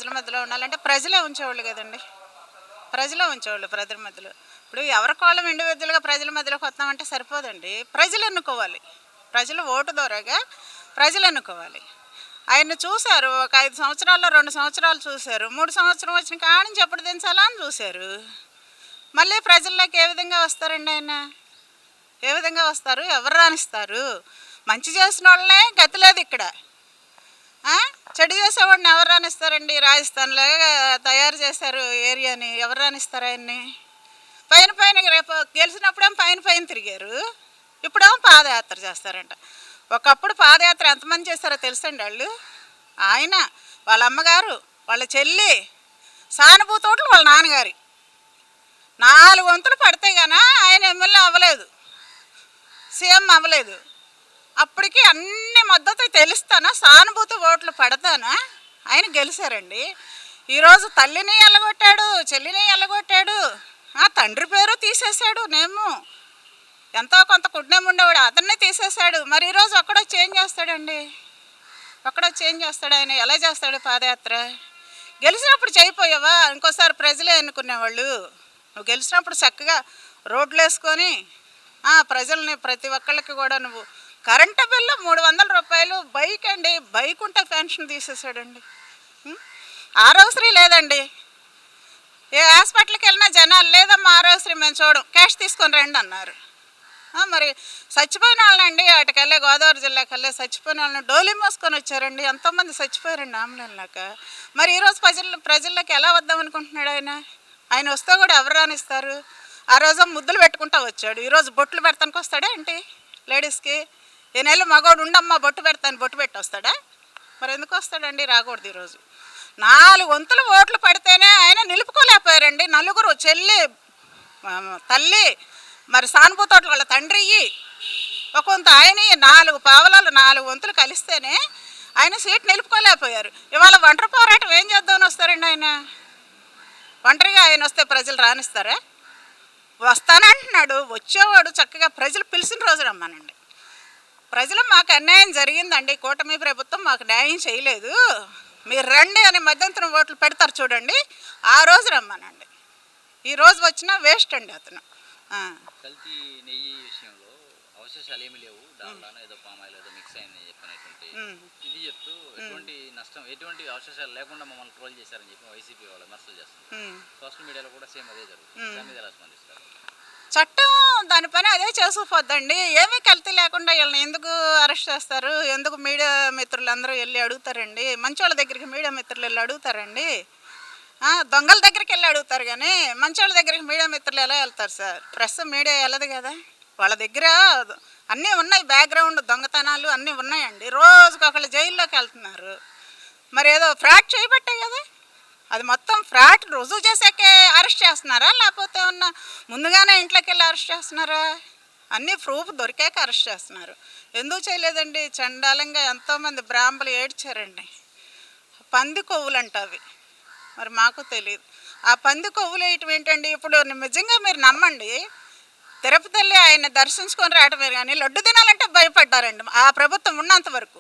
ప్రజల మధ్యలో ఉండాలంటే ప్రజలే ఉంచేవాళ్ళు కదండి. ప్రజలే ఉంచేవాళ్ళు ప్రజల మధ్యలో. ఇప్పుడు ఎవరికోళ్ళం ఇండివిజువల్గా ప్రజల మధ్యలోకి వస్తామంటే సరిపోదండి. ప్రజలు ఎన్నుకోవాలి. ప్రజలు ఓటు ద్వారాగా ప్రజలు ఎన్నుకోవాలి. ఆయన్ని చూశారు. ఒక 5 సంవత్సరాల్లో 2 సంవత్సరాలు చూశారు. 3 సంవత్సరం వచ్చిన కాడి నుంచి ఎప్పుడు దించాలా అని చూశారు. మళ్ళీ ప్రజల్లోకి ఏ విధంగా వస్తారండి ఆయన? ఏ విధంగా వస్తారు? ఎవరు రాణిస్తారు? మంచి చేసిన వాళ్ళనే గతి లేదు ఇక్కడ. చెడు చేసేవాడిని ఎవరు రాణిస్తారండి? రాజస్థాన్లో తయారు చేశారు ఏరియాని. ఎవరు రాణిస్తారు ఆయన్ని? పైన పైన రేపు గెలిచినప్పుడేమో పైన పైన తిరిగారు, ఇప్పుడేమో పాదయాత్ర చేస్తారంట. ఒకప్పుడు పాదయాత్ర ఎంతమంది చేస్తారో తెలుసండి వాళ్ళు? ఆయన, వాళ్ళ అమ్మగారు, వాళ్ళ చెల్లి, సానుభూతోట్లు వాళ్ళ నాన్నగారి 4 వంతులు పడితే గాన ఆయన ఎమ్మెల్యే అవ్వలేదు, సీఎం అవ్వలేదు. అప్పటికి అన్ని మద్దతు తెలుస్తానా, సానుభూతి ఓట్లు పడతానా ఆయన గెలిచారండి. ఈరోజు తల్లిని ఎల్లగొట్టాడు, చెల్లిని ఎల్లగొట్టాడు, తండ్రి పేరు తీసేశాడు. నేము ఎంతో కొంత కుటుంబం ఉండేవాడు, అతన్ని తీసేశాడు. మరి ఈరోజు ఒక్కడో చేంజ్ చేస్తాడండి? ఒక్కడో చేంజ్ చేస్తాడు ఆయన? ఎలా చేస్తాడు పాదయాత్ర? గెలిచినప్పుడు చేయిపోయావా? ఇంకోసారి ప్రజలే ఎన్నుకునేవాళ్ళు. నువ్వు గెలిచినప్పుడు చక్కగా రోడ్లు వేసుకొని ప్రజల్ని ప్రతి ఒక్కళ్ళకి కూడా నువ్వు కరెంటు బిల్లు 300 రూపాయలు, బైక్ అండి, బైక్ ఉంటే పెన్షన్ తీసేసాడండి. ఆరోగ్యశ్రీ లేదండి. ఏ హాస్పిటల్కి వెళ్ళినా జనాలు లేదమ్మా ఆరోగ్యశ్రీ మేము చూడం, క్యాష్ తీసుకొని రండి అన్నారు. మరి చచ్చిపోయిన వాళ్ళండి వాటికెళ్ళే గోదావరి జిల్లాకి వెళ్ళే చచ్చిపోయిన వాళ్ళని డోలి మోసుకొని వచ్చారండి. ఎంతోమంది చచ్చిపోయారండి ఆంబులెన్స్లాక. మరి ఈరోజు ప్రజల్లోకి ఎలా వద్దాం అనుకుంటున్నాడు ఆయన? ఆయన వస్తే కూడా ఎవరు రానిస్తారు? ఆ రోజు ముద్దులు పెట్టుకుంటా వచ్చాడు, ఈరోజు బొట్లు పెడతానికి వస్తాడా ఏంటి లేడీస్కి? ఈ నెల మగోడు ఉండమ్మా బొట్టు పెడతాను, బొట్టు పెట్టి వస్తాడా? మరి ఎందుకు వస్తాడండి? రాకూడదు. ఈరోజు 4 వంతులు ఓట్లు పడితేనే ఆయన నిలుపుకోలేకపోయారండి. నలుగురు, చెల్లి, తల్లి, మరి సానుభూతోట్లు వాళ్ళ తండ్రి, కొంత ఆయన 4 పావలాలు 4 వంతులు కలిస్తేనే ఆయన సీట్ నిలుపుకోలేకపోయారు. ఇవాళ ఒంటరి పోరాటం ఏం చేద్దామని వస్తారండి ఆయన? ఒంటరిగా ఆయన వస్తే ప్రజలు రానిస్తారా? వస్తానంటున్నాడు. వచ్చేవాడు చక్కగా ప్రజలు పిలిచిన రోజు రమ్మానండి. ప్రజలు మాకు అన్యాయం జరిగిందండి, కూటమి ప్రభుత్వం మాకు న్యాయం చేయలేదు, మీరు రండి అని మధ్యంతరం ఓట్లు పెడతారు చూడండి, ఆ రోజు రమ్మానండి. ఈ రోజు వచ్చినా వేస్ట్ అండి అతను. కల్తీ నెయ్యి విషయంలో అవశేషాలు ఏమి లేవు, దాంట్లో ఏదో పామాయిల్ ఏదో మిక్స్ అయిందని చెప్పినటువంటి ఇది చెప్తూ ఎటువంటి నష్టం, ఎటువంటి అవశేషాలు లేకుండా మమ్మల్ని ట్రోల్ చేశారని చెప్పి వైసీపీ వాళ్ళు విమర్శలు చేస్తారు. సోషల్ మీడియాలో కూడా సేమ్ అదే జరుగుతుంది. దాని మీద ఎలా స్పందిస్తారు? చట్టం దాని పని అదే చేసుకుపోద్దండి. ఏమీ కల్తీ లేకుండా వీళ్ళని ఎందుకు అరెస్ట్ చేస్తారు? ఎందుకు మీడియా మిత్రులు అందరూ వెళ్ళి అడుగుతారండి? మంచి వాళ్ళ దగ్గరికి మీడియా మిత్రులు వెళ్ళి అడుగుతారండి? దొంగల దగ్గరికి వెళ్ళి అడుగుతారు కానీ మంచి వాళ్ళ దగ్గరికి మీడియా మిత్రులు ఎలా వెళ్తారు సార్? ప్రెస్ మీడియా వెళ్ళదు కదా. వాళ్ళ దగ్గర అన్నీ ఉన్నాయి, బ్యాక్గ్రౌండ్ దొంగతనాలు అన్నీ ఉన్నాయండి. రోజుకి ఒకళ్ళు జైల్లోకి వెళ్తున్నారు. మరి ఏదో ఫ్రాడ్ చేయబట్టే కదా. అది మొత్తం ఫ్రాడ్ రుజువు చేసాకే అరెస్ట్ చేస్తున్నారా, లేకపోతే ఉన్న ముందుగానే ఇంట్లోకి వెళ్ళి అరెస్ట్ చేస్తున్నారా? అన్నీ ప్రూఫ్ దొరికాక అరెస్ట్ చేస్తున్నారు. ఎందుకు చేయలేదండి? చండాలంగా ఎంతోమంది బ్రాహ్మలు ఏడ్చారండి. పంది కొవ్వులు అంట అవి, మరి మాకు తెలియదు. ఆ పంది కొవ్వులు వేయటం ఏంటండి? ఇప్పుడు నిజంగా మీరు నమ్మండి, తిరుపతి వెళ్ళి ఆయన దర్శించుకొని రావటమే కానీ లడ్డు తినాలంటే భయపడ్డారండి ఆ ప్రభుత్వం ఉన్నంత వరకు.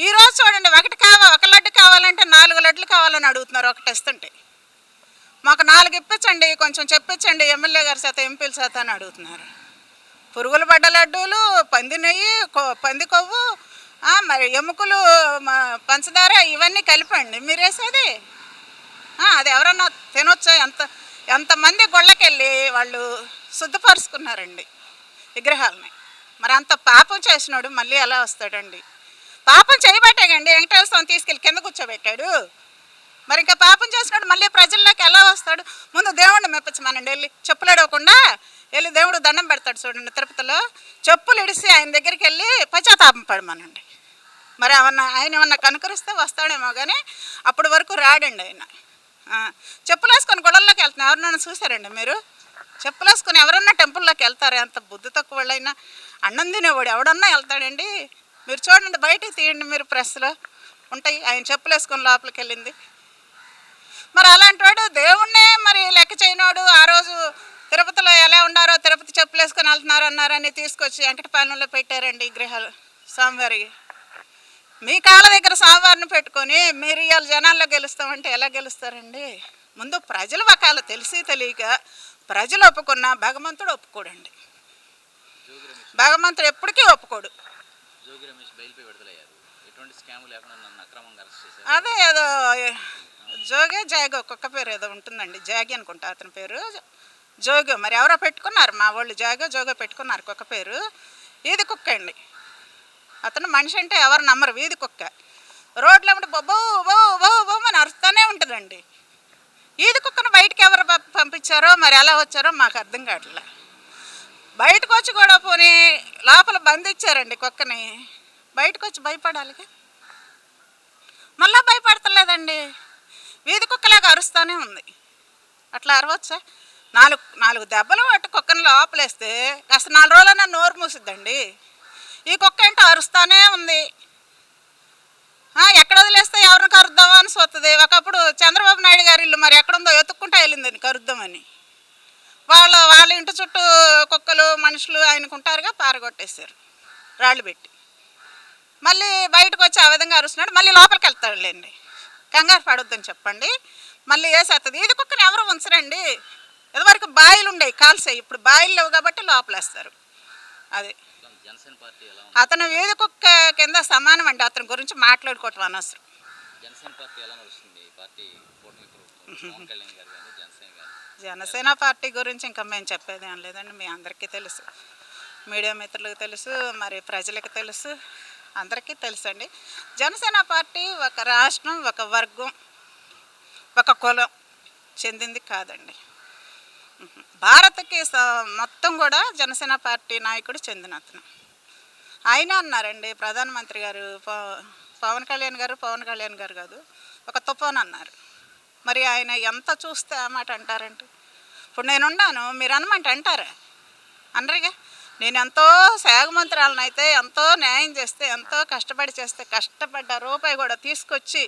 ఈరోజు చూడండి, ఒక లడ్డు కావాలంటే 4 లడ్లు కావాలని అడుగుతున్నారు. ఒకటి ఇస్తుంటే మాకు 4 ఇప్పించండి, కొంచెం చెప్పించండి ఎమ్మెల్యే గారి చేత, ఎంపీల చేత అని అడుగుతున్నారు. పురుగులు పడ్డ లడ్డూలు, పంది నెయ్యి, పంది కొవ్వు, మరి ఎముకలు, పంచదార ఇవన్నీ కలిపండి మీరు వేసేది. అది ఎవరన్నా తినొచ్చా? ఎంతమంది గొళ్ళకెళ్ళి వాళ్ళు శుద్ధపరుచుకున్నారండి విగ్రహాలని. మరి అంత పాపం చేసినాడు మళ్ళీ ఎలా వస్తాడండి? పాపం చేయబట్టేగండి వెంకటేశ్వర స్వామి తీసుకెళ్ళి కింద కూర్చోబెట్టాడు. మరి ఇంకా పాపం చేసినాడు మళ్ళీ ప్రజల్లోకి ఎలా వస్తాడు? ముందు దేవుడిని మెప్పించమనండి, వెళ్ళి చెప్పులు ఎడవకుండా వెళ్ళి దేవుడు దండం పెడతాడు చూడండి తిరుపతిలో, చెప్పులు ఇడిసి ఆయన దగ్గరికి వెళ్ళి పశ్చాత్తాపం పడమనండి. మరి ఆయన ఏమన్నా కనుకరిస్తే వస్తాడేమో కానీ అప్పటి వరకు రాడండి ఆయన. చెప్పులు వేసుకొని గుళ్ళల్లోకి వెళ్తున్నా ఎవరినైనా చూసారండి మీరు? చెప్పులు వేసుకొని ఎవరన్నా టెంపుల్లోకి వెళ్తారు? ఎంత బుద్ధి తక్కువ వాళ్ళైనా. అన్నం తినేవాడు ఎవడన్నా వెళ్తాడండి? మీరు చూడండి, బయటికి తీయండి మీరు, ప్రెస్లో ఉంటాయి ఆయన చెప్పులు వేసుకొని లోపలికి వెళ్ళింది. మరి అలాంటి వాడు దేవుణ్ణే మరి లెక్క చేయనోడు ఆ రోజు తిరుపతిలో ఎలా ఉండారో, తిరుపతి చెప్పులు వేసుకొని వెళ్తున్నారు అన్నారని తీసుకొచ్చి వెంకటపాలెంలో పెట్టారండి విగ్రహాలు స్వామివారి. మీ కాళ్ళ దగ్గర స్వామివారిని పెట్టుకొని మీరు ఇవాళ జనాల్లో గెలుస్తామంటే ఎలా గెలుస్తారండి? ముందు ప్రజల వకాలు తెలిసి తెలియక ప్రజలు ఒప్పుకున్నా భగవంతుడు ఒప్పుకోడండి. జోగి రమేష్ భగవంతుడు ఎప్పటికీ ఒప్పుకోడు. జోగి రమేష్ బెయిల్పై విడుదలయ్యారు. ఎటువంటి స్కామ్ లేకుండా నన్ను అక్రమంగా అరెస్ట్ చేశారు. అదే ఏదో జోగే జాగో కుక్క పేరు ఏదో ఉంటుందండి, జాగి అనుకుంటా అతని పేరు, జోగో మరి ఎవరో పెట్టుకున్నారు, మా వాళ్ళు జోగో పెట్టుకున్నారు కుక్క పేరు. ఈది కుక్క అండి అతను. మనిషి అంటే ఎవరు నమ్మరు, వీధి కుక్క. రోడ్ల వెంబడి బొబ్బో బో బో బో అని అరుస్తూనే ఉంటుందండి. ఈది కుక్కను బయటికి ఎవరు పంపించారో మరి ఎలా వచ్చారో మాకు అర్థం కావట్లే. బయటకు వచ్చి కూడా పోనీ లోపల బంధించారండి కుక్కని, బయటకు వచ్చి భయపడాలిగా, మళ్ళా భయపడతలేదండి. వీధి కుక్కలాగా అరుస్తూనే ఉంది. అట్లా అరవచ్చా? నాలుగు దెబ్బలు పట్టి కుక్కని లోపలేస్తే కాస్త 4 రోజులైనా నోరు మూసిద్దండి. ఈ కుక్క ఏంటో అరుస్తూనే ఉంది. ఎక్కడ వదిలేస్తే ఎవరిని కరుద్దామా అని చూస్తుంది. ఒకప్పుడు చంద్రబాబు నాయుడు గారి ఇల్లు మరి ఎక్కడుందో ఎత్తుక్కుంటా వెళ్ళిందని కరుద్దామని. వాళ్ళ ఇంటి చుట్టూ కుక్కలు మనుషులు ఆయనకుంటారుగా, పారగొట్టేశారు రాళ్ళు పెట్టి. మళ్ళీ బయటకు వచ్చి ఆ విధంగా అరుస్తున్నాడు, మళ్ళీ లోపలికి వెళ్తాడులేండి. కంగారు పడొద్దని చెప్పండి, మళ్ళీ వేసేస్తుంది. ఇది కుక్కని ఎవరు ఉంచరండి. ఇదివరకు బాయిలు ఉండేవి కాల్సాయి, ఇప్పుడు బాయిలు లేవు కాబట్టి లోపలేస్తారు. అది జనసేన పార్టీ ఎలా ఉంది? అతను వీధి కుక్క కింద సమానం అండి, అతని గురించి మాట్లాడుకోవటం అనవసరం. జనసేన పార్టీ ఎలా నడుస్తుంది? ఈ పార్టీ కూటమి ప్రభుత్వం పవన్ కళ్యాణ్ గారు కానీ జనసేన కానీ. జనసేన పార్టీ గురించి ఇంకా మేము చెప్పేది ఏం లేదండి, మీ అందరికీ తెలుసు, మీడియా మిత్రులకు తెలుసు, మరి ప్రజలకు తెలుసు, అందరికీ తెలుసు అండి. జనసేన పార్టీ ఒక రాష్ట్రం, ఒక వర్గం, ఒక కులం చెందింది కాదండి. భారత్కి మొత్తం కూడా జనసేన పార్టీ నాయకుడు చెందిన అతను. ఆయన అన్నారండి ప్రధానమంత్రి గారు, పవన్ కళ్యాణ్ గారు కాదు, ఒక తుఫాన్ అన్నారు. మరి ఆయన ఎంత చూస్తే ఆ మాట అంటారంటే, ఇప్పుడు నేనున్నాను మీరు అనమంటే అంటారా? అనరుగా. నేను ఎంతో సేగమంత్రాలను అయితే ఎంతో న్యాయం చేస్తే, ఎంతో కష్టపడి చేస్తే, కష్టపడ్డ రూపాయి కూడా తీసుకొచ్చి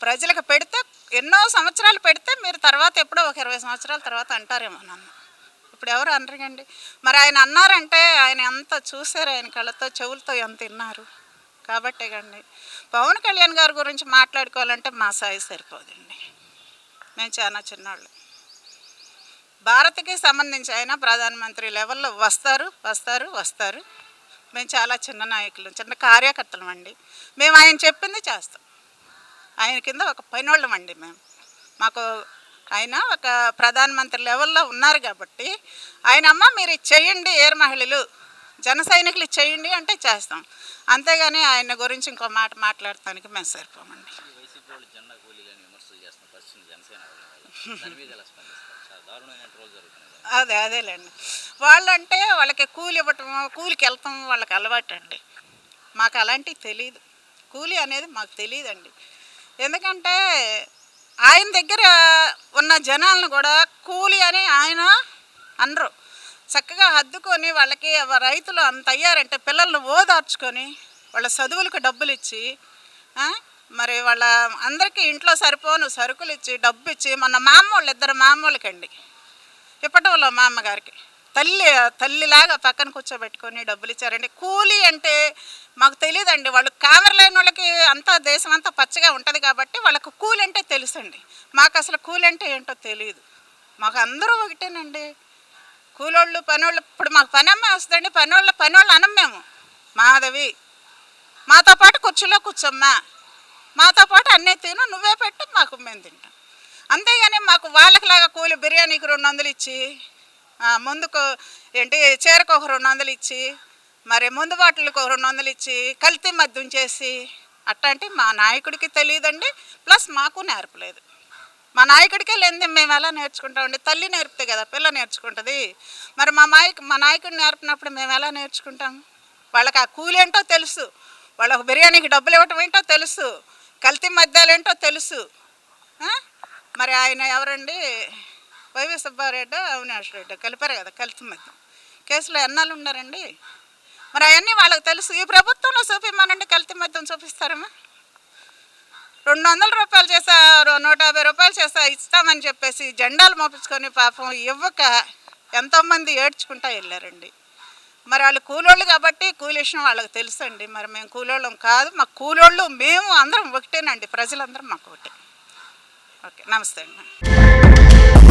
ప్రజలకు పెడితే, ఎన్నో సంవత్సరాలు పెడితే మీరు తర్వాత ఎప్పుడో ఒక 20 సంవత్సరాల తర్వాత అంటారేమో నన్ను. ఇప్పుడు ఎవరు అనరుగండి. మరి ఆయన అన్నారంటే ఆయన ఎంత చూశారు, ఆయన కళ్ళతో చెవులతో ఎంత విన్నారు కాబట్టే కండి. పవన్ కళ్యాణ్ గారి గురించి మాట్లాడుకోవాలంటే మా సాయి సరిపోదండి, మేము చాలా చిన్నవాళ్ళు. భారత్కి సంబంధించి ఆయన ప్రధానమంత్రి లెవెల్లో వస్తారు. మేము చాలా చిన్న నాయకులు, చిన్న కార్యకర్తలం అండి. మేము ఆయన చెప్పింది చేస్తాం. ఆయన కింద ఒక పనోళ్ళం అండి మేము. మాకు ఆయన ఒక ప్రధానమంత్రి లెవెల్లో ఉన్నారు కాబట్టి ఆయన అమ్మ మీరు చేయండి, ఏర్ మహిళలు జన సైనికులు చేయండి అంటే చేస్తాం. అంతేగాని ఆయన గురించి ఇంకో మాట మాట్లాడటానికి మేము సరిపోమండి. వైసీపీ వాళ్ళు జెండా కూలీలని విమర్శలు చేస్తున్న పరిస్థితి జనసేన దాని మీద ఎలా స్పందిస్తారు? చాలా దారుణమైన ట్రోల్ జరుగుతున్నాయి. అదేలేండి. వాళ్ళంటే వాళ్ళకి కూలి ఇవ్వటం, కూలికి వెళ్తాం వాళ్ళకి అలవాటు అండి. మాకు అలాంటివి తెలియదు, కూలి అనేది మాకు తెలియదండి. ఎందుకంటే ఆయన దగ్గర ఉన్న జనాలను కూడా కూలి అని ఆయన అనరు. చక్కగా హద్దుకొని వాళ్ళకి రైతులు అంత అయ్యారంటే పిల్లలను ఓదార్చుకొని వాళ్ళ చదువులకు డబ్బులు ఇచ్చి, మరి వాళ్ళ అందరికీ ఇంట్లో సరిపోను సరుకులు ఇచ్చి డబ్బు ఇచ్చి, మొన్న ఇద్దరు మామూళ్ళకండి ఇప్పటంలో మా అమ్మగారికి తల్లిలాగా పక్కన కూర్చోబెట్టుకొని డబ్బులు ఇచ్చారండి. కూలీ అంటే మాకు తెలియదండి. వాళ్ళు కామెర లేని వాళ్ళకి అంతా దేశం అంతా పచ్చగా ఉంటుంది కాబట్టి వాళ్ళకు కూలి అంటే తెలుసండి. మాకు అసలు కూలి అంటే ఏంటో తెలియదు. మాకు అందరూ ఒకటేనండి, కూలోళ్ళు పనోళ్ళు. ఇప్పుడు మాకు పనమ్మ వస్తుందండి, పనోళ్ళు అనం మేము. మాధవి మాతో పాటు కుర్చీలో కూర్చోమ్మా, మాతో పాటు అన్నీ తిను, నువ్వే పెట్టు, మాకు మేము తింటాం. అంతేగాని మాకు వాళ్ళకిలాగా కూలి బిర్యానీకి 200 ఇచ్చి, ముందుకు చీరకు ఒక 200 ఇచ్చి, మరి ముందు బాటిల్కి ఒక 200 ఇచ్చి కల్తీ మద్యం చేసి అట్లాంటి మా నాయకుడికి తెలియదండి. ప్లస్ మాకు నేర్పలేదు. మా నాయకుడికే లేనిది మేము ఎలా నేర్చుకుంటామండి? తల్లి నేర్పితే కదా పిల్ల నేర్చుకుంటుంది. మరి మా నాయకుడు నేర్పినప్పుడు మేము ఎలా నేర్చుకుంటాం? వాళ్ళకి ఆ కూలి ఏంటో తెలుసు, వాళ్ళకు బిర్యానీకి డబ్బులు ఇవ్వటం ఏంటో తెలుసు, కల్తీ మద్యాలు ఏంటో తెలుసు. మరి ఆయన ఎవరండి, వైవి సుబ్బారెడ్డి అవినాష్ రెడ్డి కలిపారు కదా కల్తీ మద్యం కేసులో ఎన్నాళ్ళు ఉన్నారండి. మరి అవన్నీ వాళ్ళకి తెలుసు. ఈ ప్రభుత్వంలో చూపిమ్మనండి, కల్తీ మద్యం చూపిస్తారమ్మా. 200 రూపాయలు చేసా, 150 రూపాయలు చేసా ఇస్తామని చెప్పేసి జెండాలు మోపించుకొని పాపం ఇవ్వక ఎంతోమంది ఏడ్చుకుంటా వెళ్ళారండి. మరి వాళ్ళు కూలోళ్ళు కాబట్టి కూలి విషయం వాళ్ళకి తెలుసండి. మరి మేము కూలోళ్ళం కాదు, మాకు కూలోళ్ళు మేము అందరం ఒకటేనండి, ప్రజలందరం మాకు ఒకటే. ఓకే, నమస్తే అండి.